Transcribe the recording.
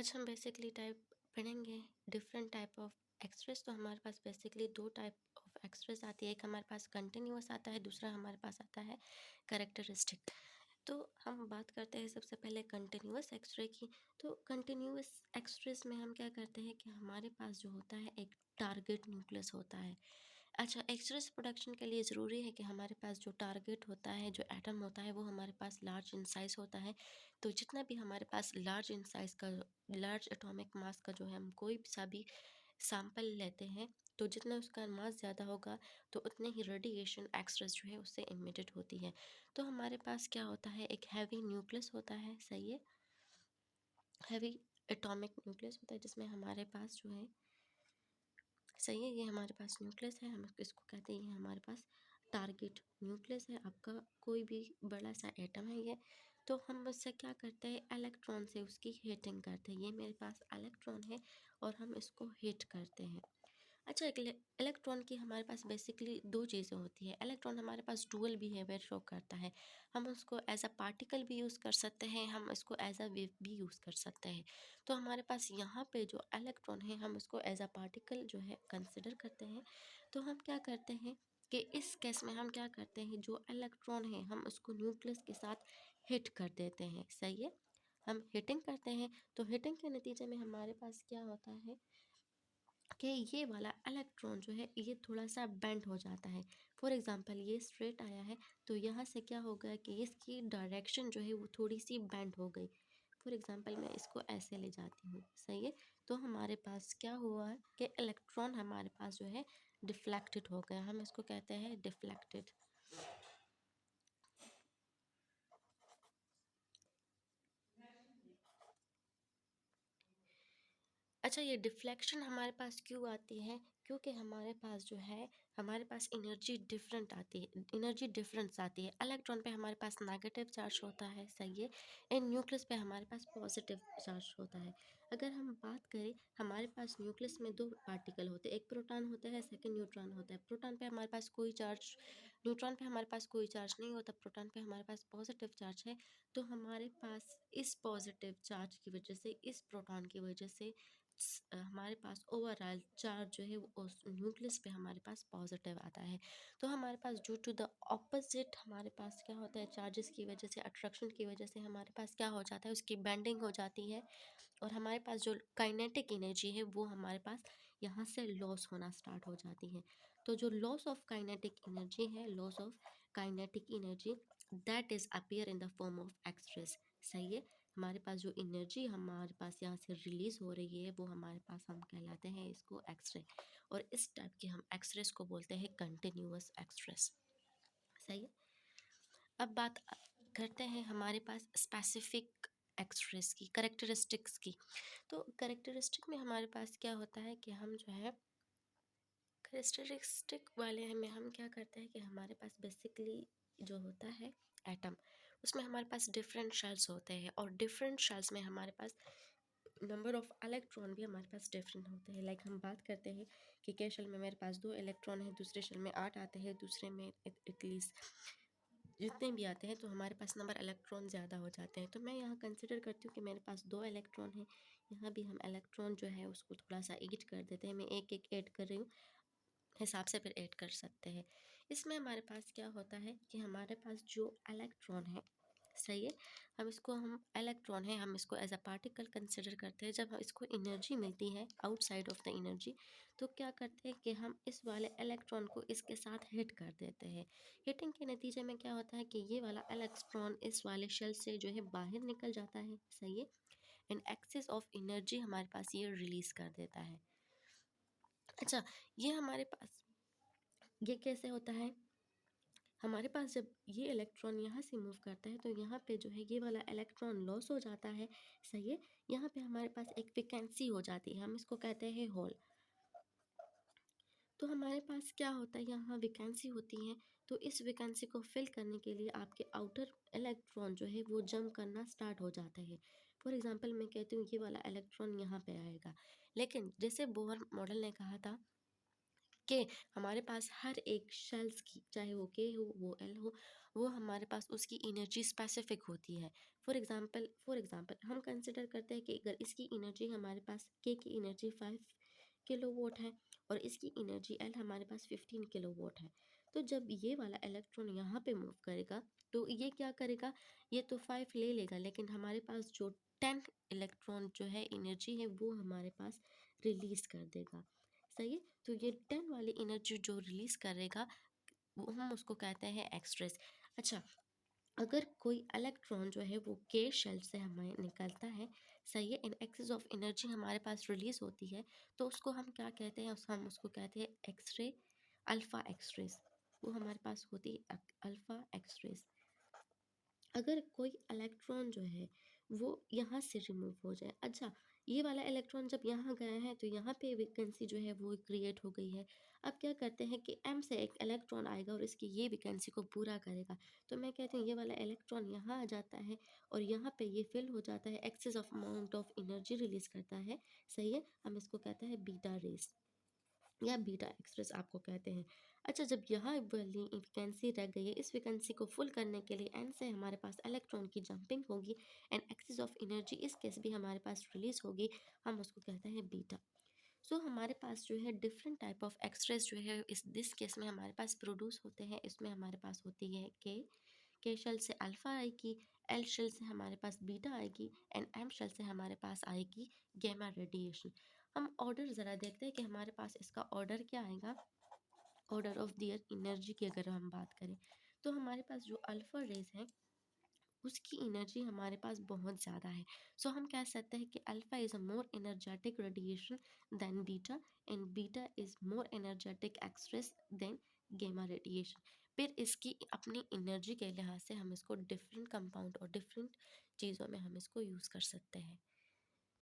आज हम basically type पढ़ेंगे डिफरेंट टाइप ऑफ एक्सरेस। तो हमारे पास बेसिकली दो टाइप ऑफ एक्सरेस आती है, एक हमारे पास कंटिन्यूअस आता है, दूसरा हमारे पास आता है कैरेक्टरिस्टिक। तो हम बात करते हैं सबसे पहले कंटिन्यूअस एक्सरे की। तो कंटिन्यूअस एक्सरेस में हम क्या करते हैं कि हमारे पास जो होता है एक टारगेट न्यूक्लियस होता है। अच्छा, एक्सरेस प्रोडक्शन के लिए ज़रूरी है कि हमारे पास जो टारगेट होता है, जो एटम होता है, वो हमारे पास लार्ज इन साइज़ होता है। तो जितना भी हमारे पास लार्ज इन साइज़ का, लार्ज एटॉमिक मास का जो है, हम कोई सा भी सैंपल लेते हैं, तो जितना उसका मास ज़्यादा होगा तो उतने ही रेडिएशन एक्सरेस जो है उससे इमिटेड होती है। तो हमारे पास क्या होता है, एक हैवी न्यूक्लियस होता है, सही है, हैवी एटॉमिक न्यूक्लियस होता है जिसमें हमारे पास जो है, सही है, ये हमारे पास न्यूक्लियस है, हम इसको कहते हैं, ये हमारे पास टारगेट न्यूक्लियस है, आपका कोई भी बड़ा सा एटम है ये। तो हम उससे क्या करते हैं, इलेक्ट्रॉन से उसकी हीटिंग करते हैं। ये मेरे पास इलेक्ट्रॉन है और हम इसको हीट करते हैं। अच्छा, एक इलेक्ट्रॉन की हमारे पास बेसिकली दो चीज़ें होती है। इलेक्ट्रॉन हमारे पास डुअल बिहेवियर शो करता है। हम उसको एज अ पार्टिकल भी यूज़ कर सकते हैं, हम इसको एज अ वेव भी यूज़ कर सकते हैं। तो हमारे पास यहाँ पे जो इलेक्ट्रॉन है, हम उसको एज अ पार्टिकल जो है कंसिडर करते हैं। तो हम क्या करते हैं कि इस केस में हम क्या करते हैं, जो इलेक्ट्रॉन है हम उसको न्यूक्लियस के साथ हिट कर देते हैं, सही है, हम हिटिंग करते हैं। तो हिटिंग के नतीजे में हमारे पास क्या होता है कि ये वाला इलेक्ट्रॉन जो है ये थोड़ा सा बेंड हो जाता है। फॉर एग्जांपल ये स्ट्रेट आया है, तो यहाँ से क्या हो गया कि इसकी डायरेक्शन जो है वो थोड़ी सी बेंड हो गई। फॉर एग्जांपल मैं इसको ऐसे ले जाती हूँ, सही है। तो हमारे पास क्या हुआ है कि इलेक्ट्रॉन हमारे पास जो है डिफ्लेक्टेड हो गया, हम इसको कहते हैं डिफ्लेक्टेड। अच्छा, ये डिफ्लेक्शन हमारे पास क्यों आती है? क्योंकि हमारे पास जो है, हमारे पास एनर्जी डिफरेंट आती है, एनर्जी डिफरेंस आती है। इलेक्ट्रॉन पे हमारे पास नेगेटिव चार्ज होता है, सही है, एंड न्यूक्लियस पे हमारे पास पॉजिटिव चार्ज होता है। अगर हम बात करें, हमारे पास न्यूक्लियस में दो पार्टिकल होते हैं, एक प्रोटॉन होता है, सेकंड न्यूट्रॉन होता है। प्रोटॉन पे हमारे पास कोई चार्ज, न्यूट्रॉन पे हमारे पास कोई चार्ज नहीं होता, प्रोटॉन पे हमारे पास पॉजिटिव चार्ज है। तो हमारे पास इस पॉजिटिव चार्ज की वजह से, इस प्रोटॉन की वजह से हमारे पास ओवरऑल चार्ज जो है वो उस न्यूक्लियस पे हमारे पास पॉजिटिव आता है। तो हमारे पास ड्यू टू द ऑपोजिट हमारे पास क्या होता है, चार्जेस की वजह से, अट्रैक्शन की वजह से हमारे पास क्या हो जाता है, उसकी बेंडिंग हो जाती है, और हमारे पास जो काइनेटिक एनर्जी है वो हमारे पास यहाँ से लॉस होना स्टार्ट हो जाती है। तो जो लॉस ऑफ काइनेटिक एनर्जी है, loss of kinetic energy, that is appear in the form of X-rays, सही है। हमारे पास जो एनर्जी हमारे पास यहाँ से रिलीज हो रही है वो हमारे पास, हम कहलाते हैं इसको एक्सरे, और इस टाइप के हम एक्सरेस को बोलते हैं कंटिन्यूअस एक्सरेस, सही है। अब बात करते हैं हमारे पास स्पेसिफिक एक्सरेस की, करेक्टरिस्टिक्स की। तो करेक्टरिस्टिक में हमारे पास क्या होता है कि हम जो है, करेक्टरिस्टिक वाले में हम क्या करते हैं कि हमारे पास बेसिकली जो होता है एटम, उसमें हमारे पास डिफरेंट शेल्स होते हैं, और डिफरेंट शेल्स में हमारे पास नंबर ऑफ इलेक्ट्रॉन भी हमारे पास डिफरेंट होते हैं। लाइक हम बात करते हैं कि के शेल में मेरे पास 2 इलेक्ट्रॉन है, दूसरे शेल में 8 आते हैं, दूसरे में एटलीस्ट जितने भी आते हैं, तो हमारे पास नंबर इलेक्ट्रॉन ज़्यादा हो जाते हैं। तो मैं यहाँ कंसिडर करती हूँ कि मेरे पास 2 इलेक्ट्रॉन है, यहाँ भी हम इलेक्ट्रॉन जो है उसको थोड़ा सा ऐड कर देते हैं। मैं एक एक ऐड कर रही हूँ, हिसाब से फिर ऐड कर सकते हैं। इसमें हमारे पास क्या होता है कि हमारे पास जो इलेक्ट्रॉन है, सही है, हम इलेक्ट्रॉन है, हम इसको एज अ पार्टिकल कंसिडर करते हैं। जब इसको एनर्जी मिलती है आउटसाइड ऑफ द एनर्जी, तो क्या करते हैं कि हम इस वाले इलेक्ट्रॉन को इसके साथ हिट कर देते हैं। हिटिंग के नतीजे में क्या होता है कि ये वाला इलेक्ट्रॉन इस वाले शेल से जो है बाहर निकल जाता है, सही है, एंड एक्सेस ऑफ एनर्जी हमारे पास ये रिलीज कर देता है। अच्छा, ये हमारे पास ये कैसे होता है, हमारे पास जब ये इलेक्ट्रॉन यहाँ से मूव करता है, तो यहाँ पे जो है ये वाला इलेक्ट्रॉन लॉस हो जाता है, सही है। यहाँ पे हमारे पास एक वैकेंसी हो जाती है, हम इसको कहते हैं होल। तो हमारे पास क्या होता है, यहाँ वैकेंसी होती है, तो इस वैकेंसी को फिल करने के लिए आपके आउटर इलेक्ट्रॉन जो है वो जंप करना स्टार्ट हो जाता है। फॉर एग्जांपल मैं कहती हूँ ये वाला इलेक्ट्रॉन यहाँ पे आएगा, लेकिन जैसे बोहर मॉडल ने कहा था कि हमारे पास हर एक शेल्स की, चाहे वो के हो वो एल हो, वो हमारे पास उसकी एनर्जी स्पेसिफिक होती है। फॉर एग्जांपल हम कंसिडर करते हैं कि अगर इसकी एनर्जी हमारे पास के की एनर्जी 5 किलोवाट है और इसकी एनर्जी एल हमारे पास 15 किलोवाट है। तो जब ये वाला इलेक्ट्रॉन यहाँ पे मूव करेगा तो ये क्या करेगा, ये तो 5 ले लेगा लेकिन हमारे पास जो 10 इलेक्ट्रॉन जो है एनर्जी है वो हमारे पास रिलीज कर देगा। सही है, तो ये 10 वाली एनर्जी जो रिलीज करेगा वो हम उसको कहते हैं एक्सट्रेस। अच्छा, अगर कोई इलेक्ट्रॉन जो है वो के शेल से हमें निकलता है, सही है, इन एक्सेस ऑफ एनर्जी हमारे पास रिलीज होती है, तो उसको हम क्या कहते हैं, हम उसको कहते हैं एक्सरे, अल्फा एक्सरेस। वो हमारे पास होती है अल्फा एक्सरेस। अगर कोई इलेक्ट्रॉन जो है वो यहाँ से रिमूव हो जाए, अच्छा, ये वाला इलेक्ट्रॉन जब यहाँ गया है तो यहाँ पे वैकेंसी जो है वो क्रिएट हो गई है। अब क्या करते हैं कि एम से एक इलेक्ट्रॉन आएगा और इसकी ये वैकेंसी को पूरा करेगा। तो मैं कहती हूँ ये वाला इलेक्ट्रॉन यहाँ आ जाता है और यहाँ पे ये फिल हो जाता है, excess of amount of energy release करता है। सही है, हम इसको कहते हैं बीटा रेस या बीटा एक्सप्रेस आपको कहते हैं। अच्छा, जब यहाँ वाली वैकेंसी रह गई है, इस वैकेंसी को फुल करने के लिए एन से हमारे पास इलेक्ट्रॉन की जंपिंग होगी एंड एक्सेस ऑफ एनर्जी इस केस भी हमारे पास रिलीज होगी, हम उसको कहते हैं बीटा। सो हमारे पास जो है डिफरेंट टाइप ऑफ एक्सरेस जो है इस दिस केस में हमारे पास प्रोड्यूस होते हैं। इसमें हमारे पास होती है के शेल से अल्फा आएगी, एल शेल से हमारे पास बीटा आएगी एंड एम शेल से हमारे पास आएगी गैमा रेडिएशन। हम ऑर्डर ज़रा देखते हैं कि हमारे पास इसका ऑर्डर क्या आएगा। ऑर्डर ऑफ दियर एनर्जी की अगर हम बात करें तो हमारे पास जो अल्फा रेज है उसकी एनर्जी हमारे पास बहुत ज़्यादा है। सो हम कह सकते हैं कि alpha is a more energetic radiation than beta and beta is more energetic X rays than gamma radiation. फिर इसकी अपनी एनर्जी के लिहाज से हम इसको डिफरेंट कंपाउंड और डिफरेंट चीज़ों में हम इसको यूज़ कर सकते हैं।